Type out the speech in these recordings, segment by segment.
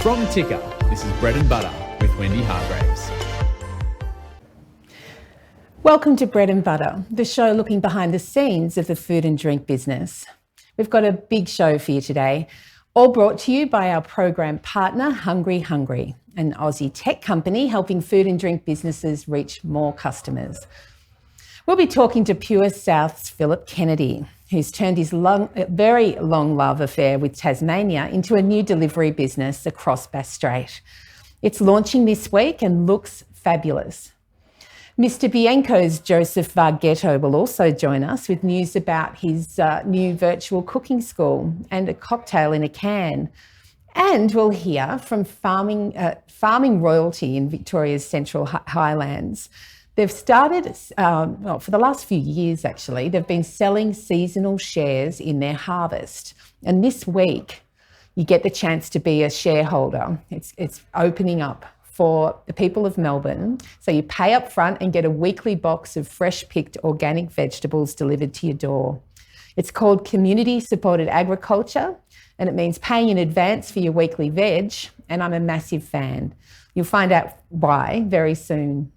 From Ticker, this is Bread and Butter with Wendy Hargreaves. Welcome to Bread and Butter, the show looking behind the scenes of the food and drink business. We've got a big show for you today, all brought to you by our program partner, Hungry, an Aussie tech company helping food and drink businesses reach more customers. We'll be talking to Pure South's Philip Kennedy, who's turned his very long love affair with Tasmania into a new delivery business across Bass Strait. It's launching this week and looks fabulous. Mr. Bianco's Joseph Varghetto will also join us with news about his new virtual cooking school and a cocktail in a can. And we'll hear from farming royalty in Victoria's Central Highlands. They've started, for the last few years actually, they've been selling seasonal shares in their harvest. And this week, you get the chance to be a shareholder. It's opening up for the people of Melbourne. So you pay up front and get a weekly box of fresh picked organic vegetables delivered to your door. It's called Community Supported Agriculture, and it means paying in advance for your weekly veg, and I'm a massive fan. You'll find out why very soon.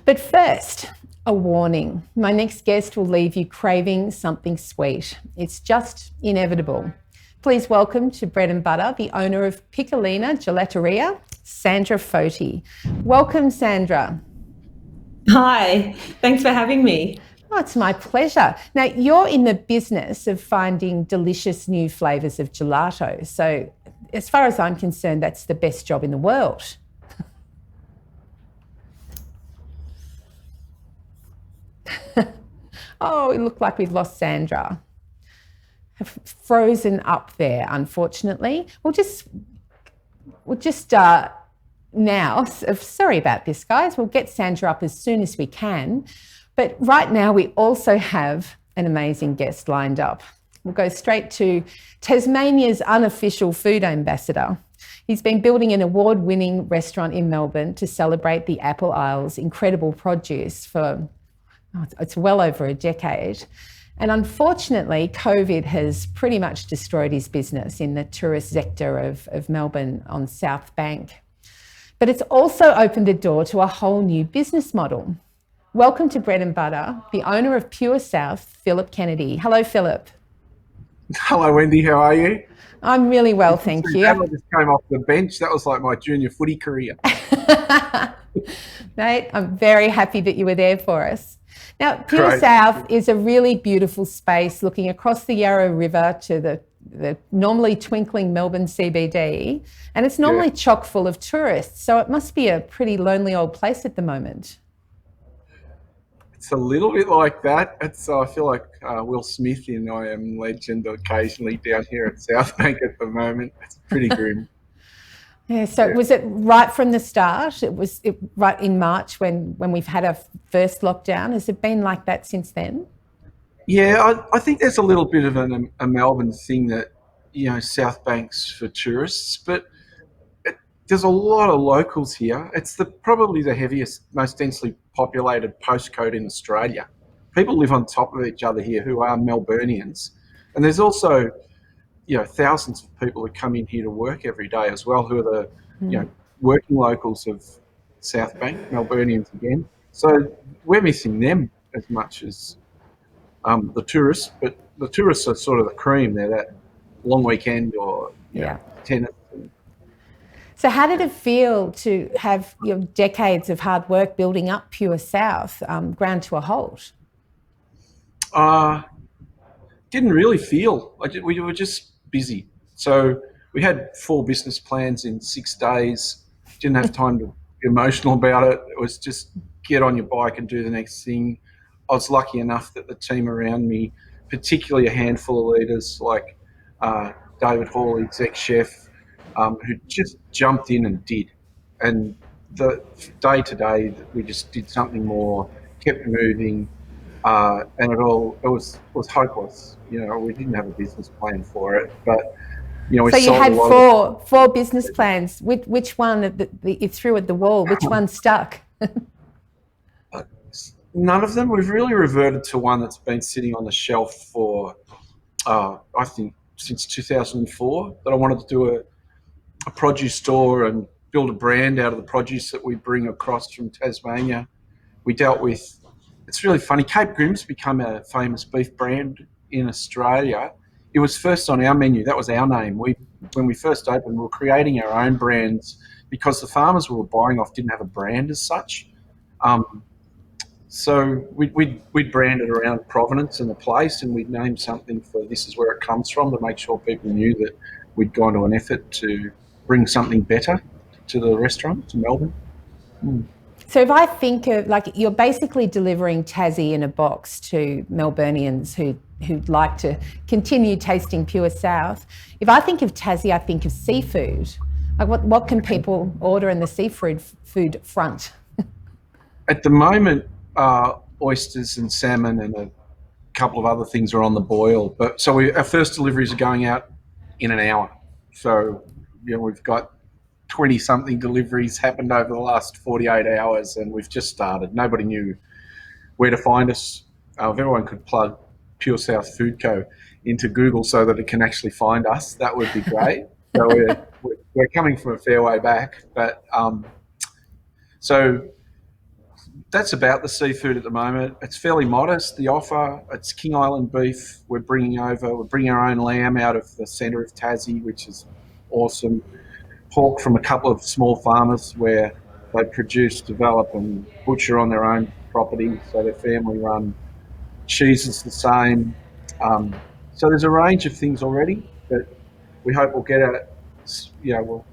But first, a warning. My next guest will leave you craving something sweet. It's just inevitable. Please welcome to Bread and Butter the owner of Piccolina Gelataria, Sandra Foti. Welcome, Sandra. Hi, thanks for having me. Oh, it's my pleasure. Now, you're in the business of finding delicious new flavours of gelato. So as far as I'm concerned, that's the best job in the world. Oh, it looked like we've lost Sandra. Frozen up there, unfortunately. We'll just now, sorry about this, guys. We'll get Sandra up as soon as we can. But right now, we also have an amazing guest lined up. We'll go straight to Tasmania's unofficial food ambassador. He's been building an award-winning restaurant in Melbourne to celebrate the Apple Isle's incredible produce for it's well over a decade. And unfortunately, COVID has pretty much destroyed his business in the tourist sector of Melbourne on South Bank. But it's also opened the door to a whole new business model. Welcome to Bread and Butter, the owner of Pure South, Philip Kennedy. Hello, Philip. Hello, Wendy. How are you? I'm really well, thank you. I just came off the bench. That was like my junior footy career. Mate, I'm very happy that you were there for us. Now, Pure Great. South is a really beautiful space looking across the Yarra River to the normally twinkling Melbourne CBD, and it's normally chock full of tourists, so it must be a pretty lonely old place at the moment. It's a little bit like that. I feel like Will Smith in I Am Legend occasionally down here at South Bank at the moment. It's pretty grim. Yeah, so was it right from the start? It was right in March when we've had our first lockdown. Has it been like that since then? Yeah, I think there's a little bit of a Melbourne thing that, South Bank's for tourists, but there's a lot of locals here. It's probably the heaviest, most densely populated postcode in Australia. People live on top of each other here who are Melburnians. And there's also thousands of people who come in here to work every day as well, who are the, working locals of South Bank, Melburnians again. So we're missing them as much as the tourists, but the tourists are sort of the cream. They're that long weekend or tennis. So how did it feel to have decades of hard work building up Pure South ground to a halt? Didn't really feel. We were just busy. So we had 4 business plans in 6 days. Didn't have time to be emotional about it. It was just get on your bike and do the next thing. I was lucky enough that the team around me, particularly a handful of leaders like David Hall, exec chef, who just jumped in and did. And the day to day, we just did something more, kept moving, and it was hopeless. We didn't have a business plan for it, but we so you sold had a lot four business plans. Which one you threw at the wall? Which one stuck? None of them. We've really reverted to one that's been sitting on the shelf for, I think, since 2004. That I wanted to do a produce store and build a brand out of the produce that we bring across from Tasmania. We dealt with, it's really funny, Cape Grim's become a famous beef brand in Australia. It was first on our menu. That was our name. When we first opened, we were creating our own brands because the farmers we were buying off didn't have a brand as such. So we'd brand it around provenance and the place, and we'd name something for this is where it comes from to make sure people knew that we'd gone to an effort to bring something better to the restaurant, to Melbourne. So if I think of, like, you're basically delivering Tassie in a box to Melburnians who'd like to continue tasting pure South. If I think of Tassie, I think of seafood. Like, what can people order in the seafood food front? At the moment, oysters and salmon and a couple of other things are on the boil. But so our first deliveries are going out in an hour. So we've got 20-something deliveries happened over the last 48 hours, and we've just started. Nobody knew where to find us. If everyone could plug Pure South Food Co. into Google so that it can actually find us, that would be great. So we're coming from a fair way back. But so that's about the seafood at the moment. It's fairly modest, the offer. It's King Island beef we're bringing over. We're bringing our own lamb out of the centre of Tassie, which is awesome. Pork from a couple of small farmers where they produce, develop and butcher on their own property, so they're family run. Cheese is the same. So there's a range of things already, but we hope we'll we'll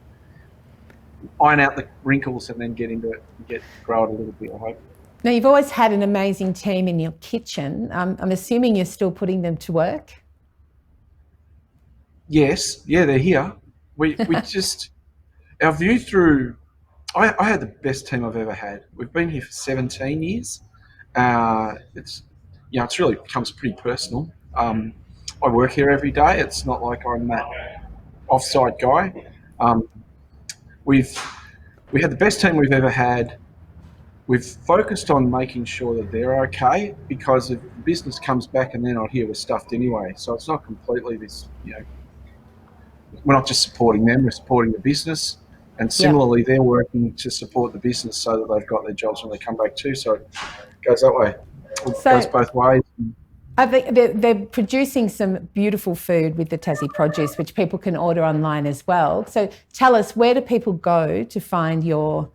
iron out the wrinkles and then get into it and grow it a little bit, I hope. Now, you've always had an amazing team in your kitchen. I'm assuming you're still putting them to work? Yes, yeah, they're here. We just, our view through, I had the best team I've ever had. We've been here for 17 years. It's really becomes pretty personal. I work here every day. It's not like I'm that off-site guy. We had the best team we've ever had. We've focused on making sure that they're okay, because if the business comes back and they're not here, we're stuffed anyway. So it's not completely this, we're not just supporting them, we're supporting the business. And similarly, they're working to support the business so that they've got their jobs when they come back too. So it goes that way. It goes both ways. They're producing some beautiful food with the Tassie produce, which people can order online as well. So tell us, where do people go to find your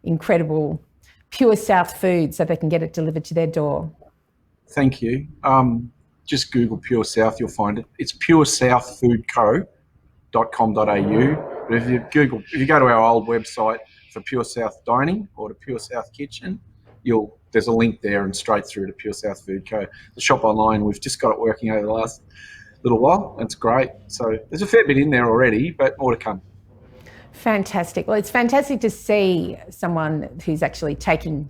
incredible Pure South food so they can get it delivered to their door? Thank you. Just Google Pure South, you'll find it. It's puresouthfoodco.com.au. But if you go to our old website for Pure South Dining or to Pure South Kitchen, there's a link there and straight through to Pure South Food Co. The shop online, we've just got it working over the last little while. It's great. So there's a fair bit in there already, but more to come. Fantastic. Well, it's fantastic to see someone who's actually taking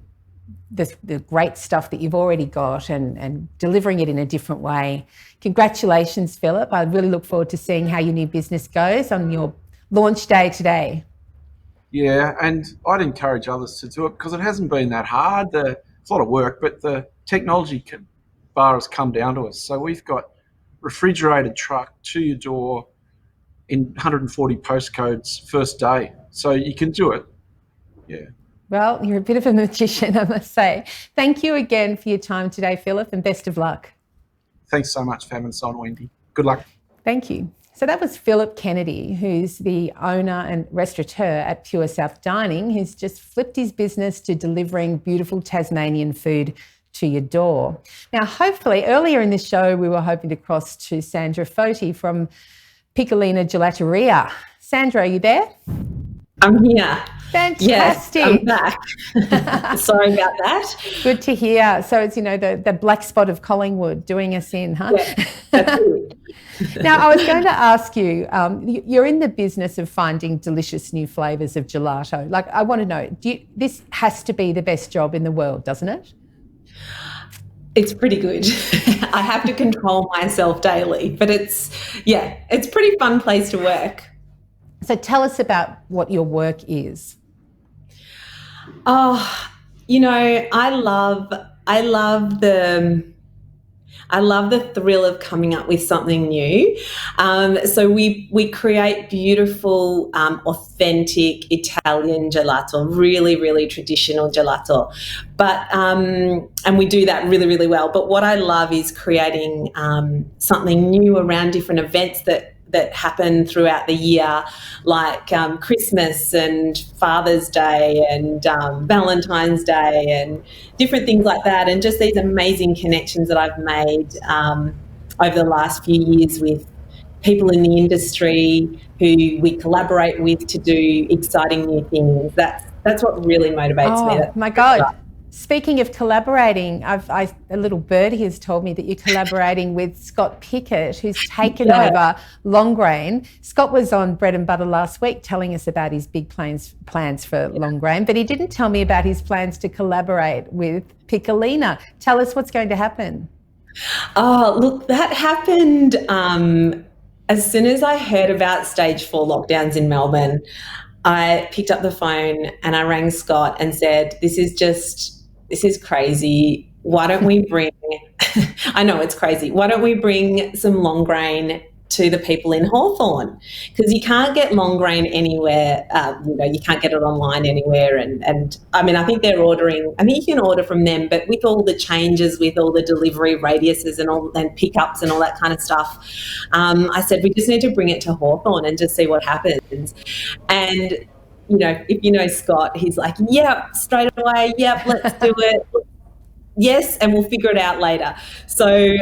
the great stuff that you've already got and delivering it in a different way. Congratulations, Philip. I really look forward to seeing how your new business goes on your launch day today. Yeah, and I'd encourage others to do it because it hasn't been that hard. It's a lot of work, but the technology bar has come down to us. So we've got refrigerated truck to your door in 140 postcodes first day. So you can do it. Yeah. Well, you're a bit of a magician, I must say. Thank you again for your time today, Philip, and best of luck. Thanks so much for having us on, Wendy. Good luck. Thank you. So that was Philip Kennedy, who's the owner and restaurateur at Pure South Dining, who's just flipped his business to delivering beautiful Tasmanian food to your door. Now, hopefully, earlier in this show, we were hoping to cross to Sandra Foti from Piccolina Gelataria. Sandra, are you there? I'm here. Fantastic. Yes, I'm back. Sorry about that. Good to hear. So it's, the black spot of Collingwood doing us in, huh? Yeah, that's it. Now, I was going to ask you, you're in the business of finding delicious new flavours of gelato. Like, I want to know, this has to be the best job in the world, doesn't it? It's pretty good. I have to control myself daily, but it's a pretty fun place to work. So tell us about what your work is. Oh, I love I love the thrill of coming up with something new. So we create beautiful, authentic Italian gelato, really, really traditional gelato. But and we do that really, really well. But what I love is creating something new around different events that happen throughout the year, like Christmas and Father's Day and Valentine's Day and different things like that, and just these amazing connections that I've made over the last few years with people in the industry who we collaborate with to do exciting new things. That's what really motivates me. Oh, my God. Speaking of collaborating, a little birdie has told me that you're collaborating with Scott Pickett, who's taken over Long Grain. Scott was on Bread and Butter last week telling us about his big plans for Long Grain, but he didn't tell me about his plans to collaborate with Piccolina. Tell us what's going to happen. Oh, look, that happened as soon as I heard about stage 4 lockdowns in Melbourne. I picked up the phone and I rang Scott and said, this is crazy. Why don't we bring, I know it's crazy, why don't we bring some long grain to the people in Hawthorn? Because you can't get long grain anywhere, you can't get it online anywhere. And I mean, I think you can order from them, but with all the changes, with all the delivery radiuses and pickups and all that kind of stuff, I said, we just need to bring it to Hawthorn and just see what happens. And, if you know Scott, he's like, yep, straight away, yep, let's do it. Yes, and we'll figure it out later. So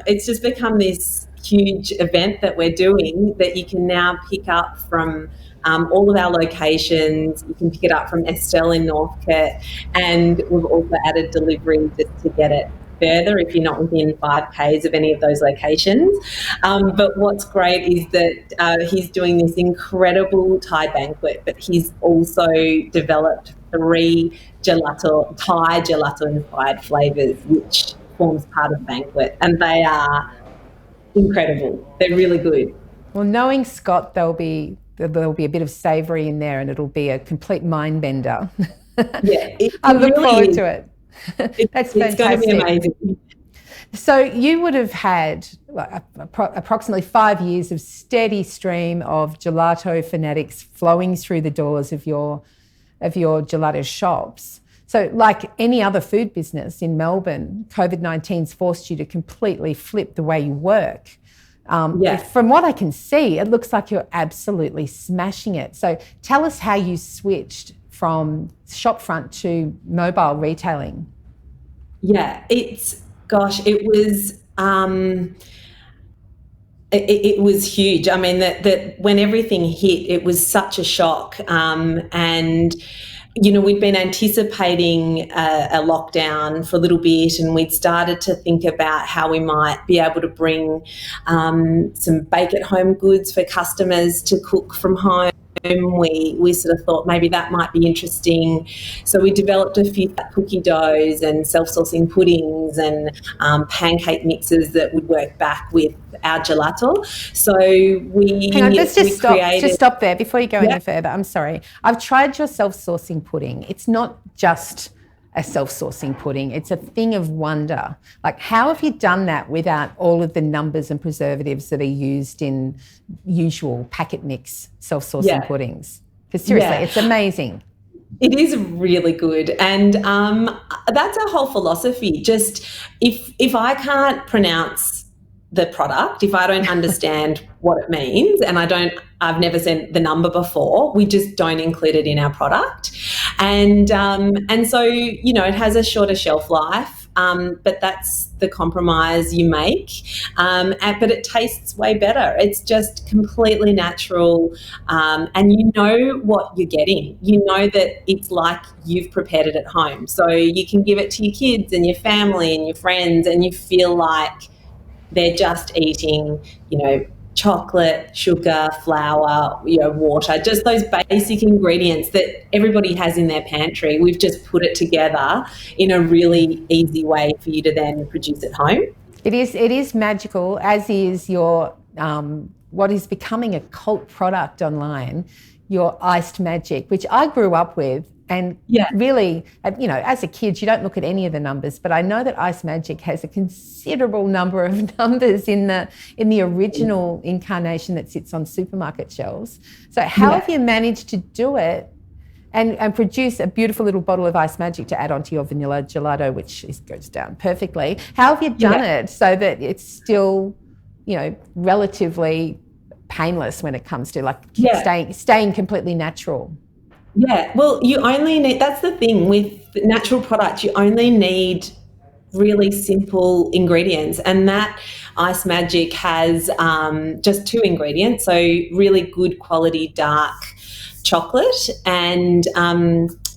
it's just become this huge event that we're doing that you can now pick up from all of our locations. You can pick it up from Estelle in Northcote, and we've also added delivery just to get it further if you're not within 5 k's of any of those locations. But what's great is that he's doing this incredible Thai banquet, but he's also developed 3 Thai gelato-inspired flavours, which forms part of the banquet, and they are incredible. They're really good. Well, knowing Scott, there'll be a bit of savoury in there, and it'll be a complete mind bender. Yeah, I look forward to it. That's fantastic. It's going to be amazing. So you would have had approximately 5 years of steady stream of gelato fanatics flowing through the doors of your gelato shops. So like any other food business in Melbourne, COVID-19's forced you to completely flip the way you work. From what I can see, it looks like you're absolutely smashing it. So tell us how you switched from shopfront to mobile retailing. Yeah, it was it was huge. I mean, that when everything hit, it was such a shock. And we'd been anticipating a lockdown for a little bit, and we'd started to think about how we might be able to bring some bake-at-home goods for customers to cook from home. We sort of thought maybe that might be interesting. So we developed a few cookie doughs and self-sourcing puddings and pancake mixes that would work back with our gelato. So Hang on, let's just stop there before you go any further. I'm sorry. I've tried your self-sourcing pudding. It's not just a self-sourcing pudding. It's a thing of wonder. Like, how have you done that without all of the numbers and preservatives that are used in usual packet mix self-sourcing puddings? Because seriously, it's amazing. It is really good. And that's our whole philosophy. Just if I can't pronounce the product, if I don't understand what it means, and I've never seen the number before, we just don't include it in our product. And so, it has a shorter shelf life, but that's the compromise you make. But it tastes way better. It's just completely natural. And you know what you're getting. You know that it's like you've prepared it at home. So you can give it to your kids and your family and your friends, and you feel like they're just eating, chocolate, sugar, flour, water, just those basic ingredients that everybody has in their pantry. We've just put it together in a really easy way for you to then produce at home. It is magical, as is your what is becoming a cult product online, your iced magic, which I grew up with And really, as a kid, you don't look at any of the numbers, but I know that Ice Magic has a considerable number of numbers in the original incarnation that sits on supermarket shelves. So how have you managed to do it and produce a beautiful little bottle of Ice Magic to add onto your vanilla gelato, which goes down perfectly? How have you done it so that it's still, relatively painless when it comes to staying completely natural? Yeah, well, you only need, that's the thing with natural products, you only need really simple ingredients, and that Ice Magic has just 2 ingredients, so really good quality dark chocolate and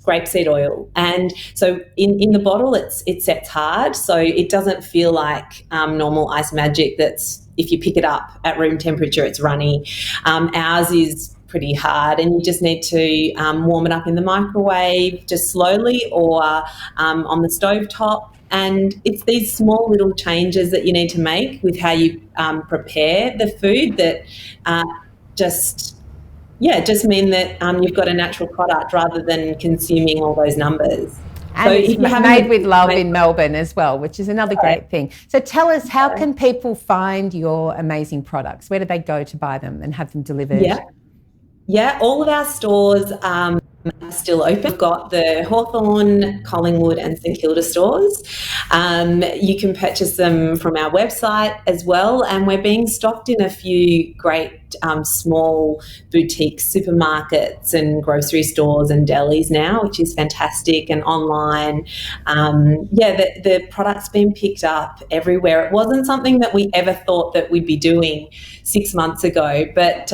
grapeseed oil. And so in the bottle it sets hard, so it doesn't feel like normal Ice Magic that's, if you pick it up at room temperature, it's runny. Ours is pretty hard, and you just need to warm it up in the microwave just slowly, or on the stovetop. And it's these small little changes that you need to make with how you prepare the food that just mean that you've got a natural product rather than consuming all those numbers. And it's made with love in Melbourne as well, which is another great thing. So tell us, how can people find your amazing products? Where do they go to buy them and have them delivered? Yeah, all of our stores are still open. We've got the Hawthorn, Collingwood and St Kilda stores. You can purchase them from our website as well, and we're being stocked in a few great small boutique supermarkets and grocery stores and delis now, which is fantastic, and online. The product's been picked up everywhere. It wasn't something that we ever thought that we'd be doing 6 months ago, but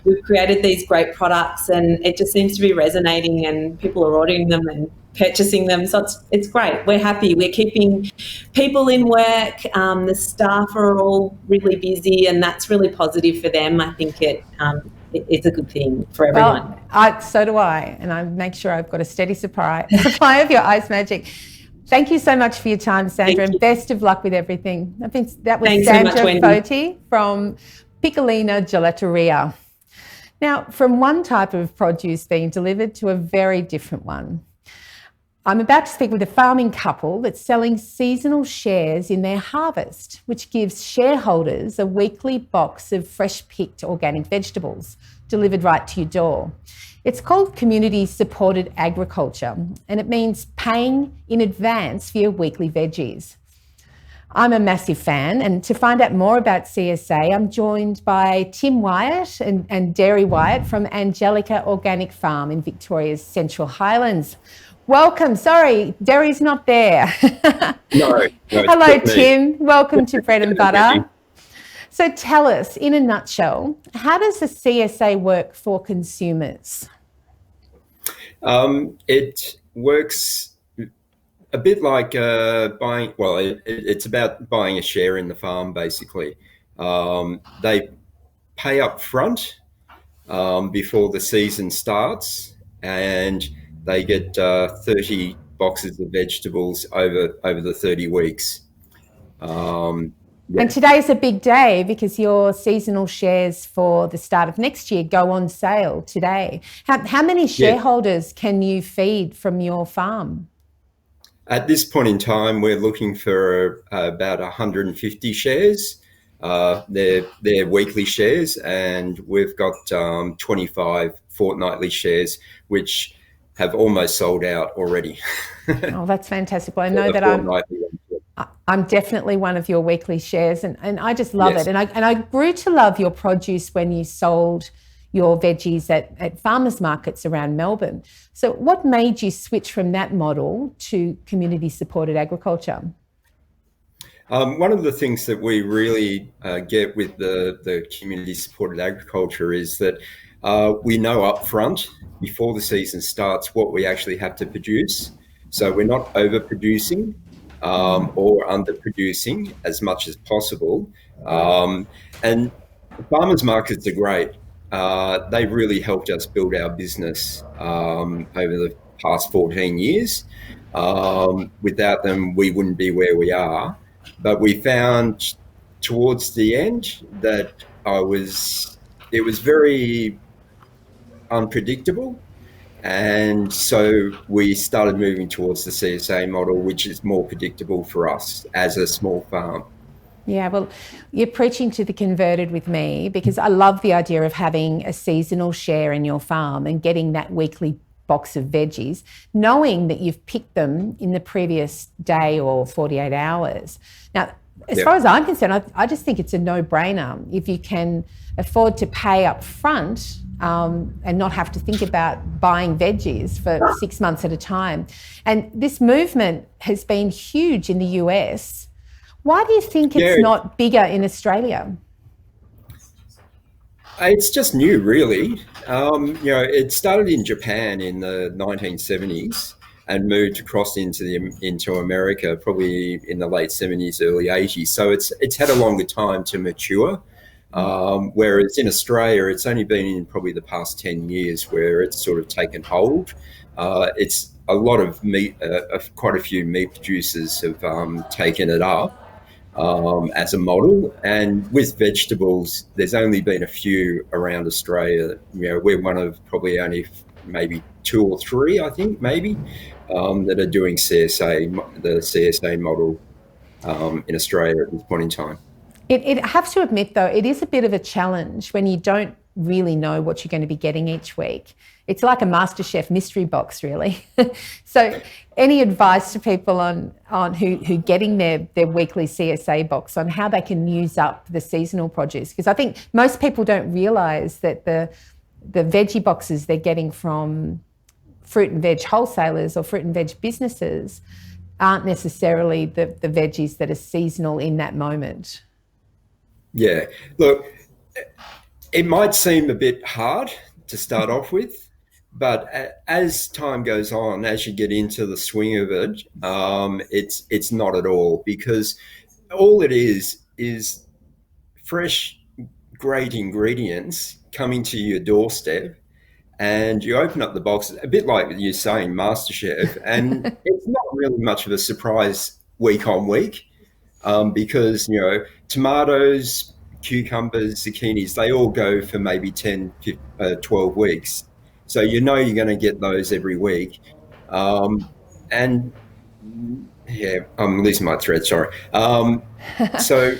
we've created these great products and it just seems to be resonating, and people are ordering them and purchasing them. So it's great. We're happy. We're keeping people in work. The staff are all really busy, and that's really positive for them. I think it's a good thing for everyone. Well, so do I, and I make sure I've got a steady supply of your Ice Magic. Thank you so much for your time, Sandra, and best of luck with everything. I think that was Thanks Sandra so much, Foti from Piccolina Gelataria. Now, from one type of produce being delivered to a very different one. I'm about to speak with a farming couple that's selling seasonal shares in their harvest, which gives shareholders a weekly box of fresh picked organic vegetables delivered right to your door. It's called community supported agriculture, and it means paying in advance for your weekly veggies. I'm a massive fan, and to find out more about CSA, I'm joined by Tim Wyatt and Dairy Wyatt from Angelica Organic Farm in Victoria's Central Highlands. Welcome. Sorry, Derry's not there. No. Hello, Tim. Welcome to Bread and Butter. So tell us, in a nutshell, how does the CSA work for consumers? It works a bit like buying, well, it's about buying a share in the farm, basically. They pay up front before the season starts, and they get 30 boxes of vegetables over the 30 weeks. And today's a big day because your seasonal shares for the start of next year go on sale today. How many shareholders can you feed from your farm? At this point in time, we're looking for about 150 shares. They're weekly shares, and we've got 25 fortnightly shares, which have almost sold out already. Oh, that's fantastic. Well, I know that I'm definitely one of your weekly shares, and I just love it. And I grew to love your produce when you sold your veggies at farmers markets around Melbourne. So what made you switch from that model to community supported agriculture? One of the things that we really get with the community supported agriculture is that we know up front before the season starts what we actually have to produce. So we're not overproducing or underproducing as much as possible. And farmers markets are great. They've really helped us build our business over the past 14 years. Without them, we wouldn't be where we are. But we found towards the end that it was very unpredictable, And so we started moving towards the CSA model, which is more predictable for us as a small farm. Yeah, well, you're preaching to the converted with me, because I love the idea of having a seasonal share in your farm and getting that weekly box of veggies, knowing that you've picked them in the previous day or 48 hours. Now, as far as I'm concerned, I just think it's a no-brainer. If you can afford to pay up front and not have to think about buying veggies for 6 months at a time. And this movement has been huge in the US. Why do you think it's not bigger in Australia? It's just new, really. It started in Japan in the 1970s and moved across into America probably in the late 70s, early 80s. So it's had a longer time to mature. Whereas in Australia, it's only been in probably the past 10 years where it's sort of taken hold. It's a lot of meat, quite a few meat producers have taken it up as a model. And with vegetables, there's only been a few around Australia. We're one of probably only maybe 2 or 3, I think, maybe, that are doing the CSA model in Australia at this point in time. I have to admit, though, it is a bit of a challenge when you don't really know what you're going to be getting each week. It's like a MasterChef mystery box, really. So any advice to people on who getting their weekly CSA box on how they can use up the seasonal produce? Because I think most people don't realise that the veggie boxes they're getting from fruit and veg wholesalers or fruit and veg businesses aren't necessarily the veggies that are seasonal in that moment. Yeah, look, it might seem a bit hard to start off with, but as time goes on, as you get into the swing of it, it's not at all, because all it is fresh, great ingredients coming to your doorstep, and you open up the box, a bit like you're saying, MasterChef, and it's not really much of a surprise week on week. Because, tomatoes, cucumbers, zucchinis, they all go for maybe 10, 12 weeks. So you're going to get those every week. And, yeah, I'm losing my thread, sorry. So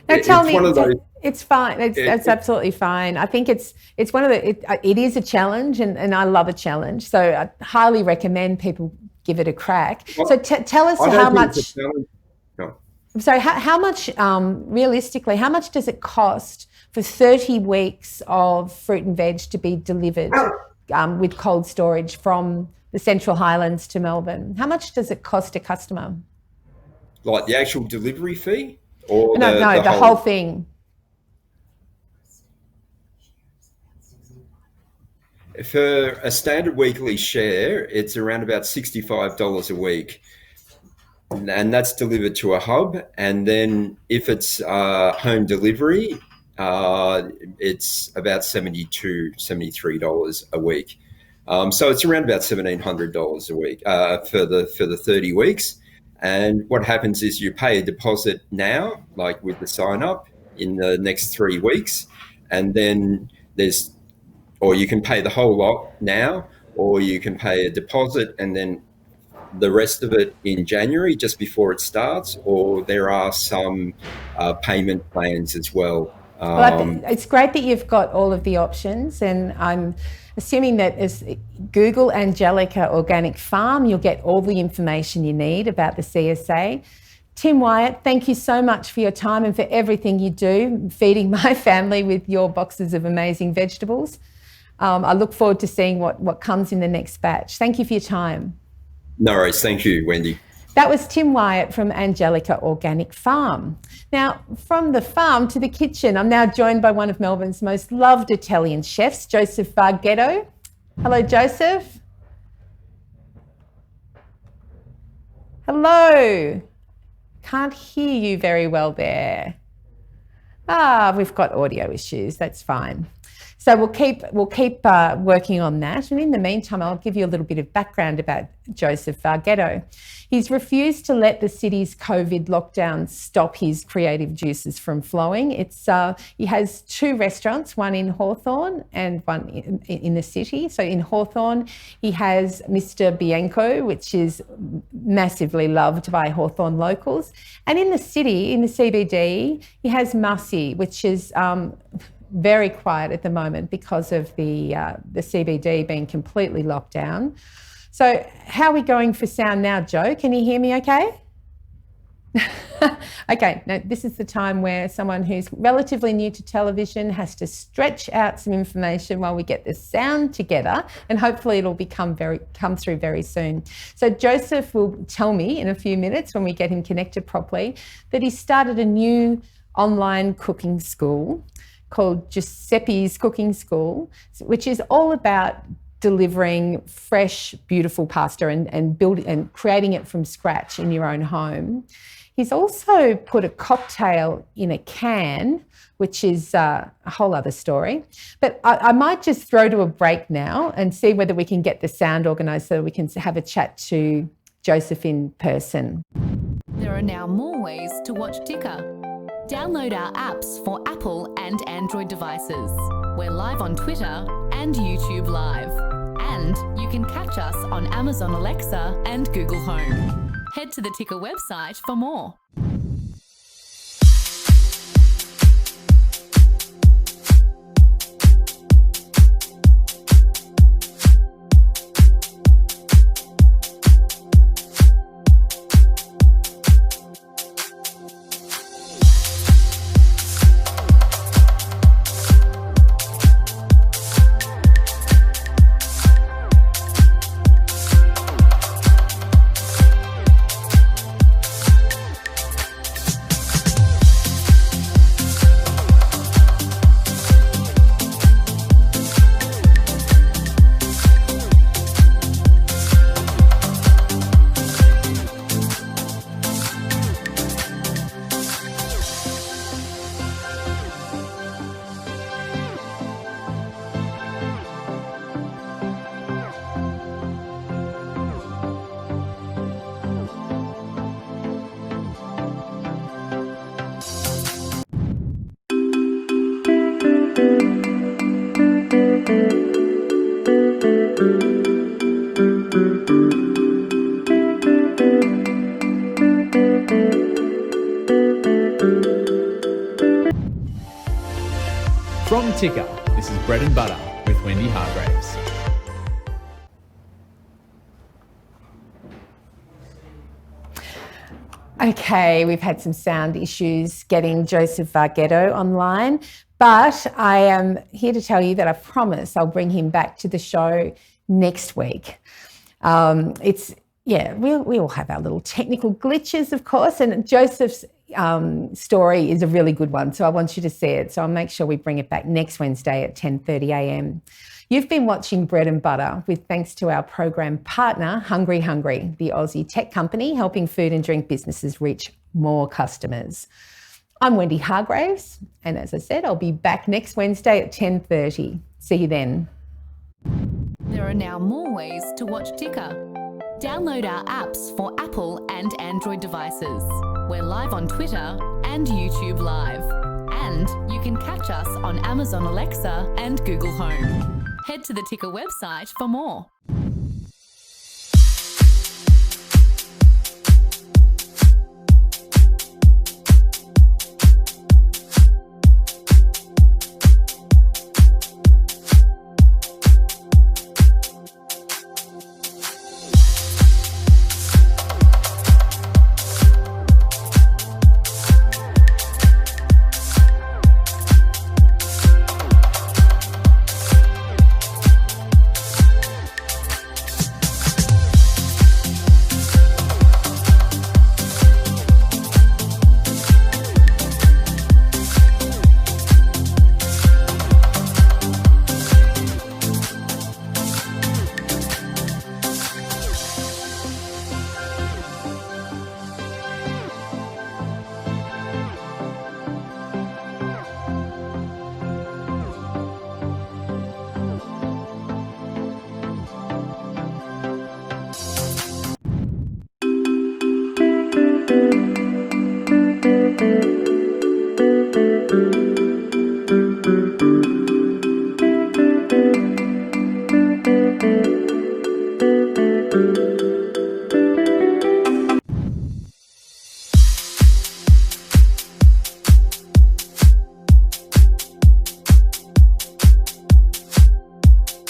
it's fine. It's absolutely fine. I think it's one of it is a challenge, and I love a challenge. So I highly recommend people give it a crack. Well, so tell us how much... So how much, realistically, how much does it cost for 30 weeks of fruit and veg to be delivered with cold storage from the Central Highlands to Melbourne? How much does it cost a customer? Like the actual delivery fee? Or the whole thing. For a standard weekly share, it's around about $65 a week. And that's delivered to a hub. And then if it's home delivery, it's about $73 a week. So it's around about $1,700 a week for the 30 weeks. And what happens is you pay a deposit now, like with the sign up, in the next 3 weeks. And then or you can pay the whole lot now, or you can pay a deposit and then the rest of it in January, just before it starts, or there are some payment plans as well. It's great that you've got all of the options, and I'm assuming that as Google Angelica Organic Farm, you'll get all the information you need about the CSA. Tim Wyatt, thank you so much for your time and for everything you do, feeding my family with your boxes of amazing vegetables. I look forward to seeing what comes in the next batch. Thank you for your time. No worries. Thank you, Wendy. That was Tim Wyatt from Angelica Organic Farm. Now, from the farm to the kitchen, I'm now joined by one of Melbourne's most loved Italian chefs, Joseph Varghetto. Hello, Joseph. Hello. Can't hear you very well there. We've got audio issues. That's fine. So we'll keep working on that. And in the meantime, I'll give you a little bit of background about Joseph Vargetto. He's refused to let the city's COVID lockdown stop his creative juices from flowing. He has 2 restaurants, one in Hawthorne and one in the city. So in Hawthorne, he has Mr. Bianco, which is massively loved by Hawthorne locals. And in the city, in the CBD, he has Massi, which is very quiet at the moment because of the CBD being completely locked down. So how are we going for sound now, Joe? Can you hear me okay? Okay, now this is the time where someone who's relatively new to television has to stretch out some information while we get the sound together, and hopefully it'll come through very soon. So Joseph will tell me in a few minutes when we get him connected properly that he started a new online cooking school called Giuseppe's Cooking School, which is all about delivering fresh, beautiful pasta and creating it from scratch in your own home. He's also put a cocktail in a can, which is a whole other story. But I might just throw to a break now and see whether we can get the sound organised so we can have a chat to Joseph in person. There are now more ways to watch Ticker. Download our apps for Apple and Android devices. We're live on Twitter and YouTube Live. And you can catch us on Amazon Alexa and Google Home. Head to the Ticker website for more. From Ticker, this is Bread and Butter with Wendy Hargreaves. Okay, we've had some sound issues getting Joseph Vargetto online, but I am here to tell you that I promise I'll bring him back to the show next week. We all have our little technical glitches, of course, and Joseph's story is a really good one, so I want you to see it. So I'll make sure we bring it back next Wednesday at 10:30 a.m. You've been watching Bread and Butter with thanks to our program partner, Hungry, the Aussie tech company helping food and drink businesses reach more customers. I'm Wendy Hargreaves, and as I said, I'll be back next Wednesday at 10:30. See you then. There are now more ways to watch Ticker. Download our apps for Apple and Android devices. We're live on Twitter and YouTube Live. And you can catch us on Amazon Alexa and Google Home. Head to the Ticker website for more.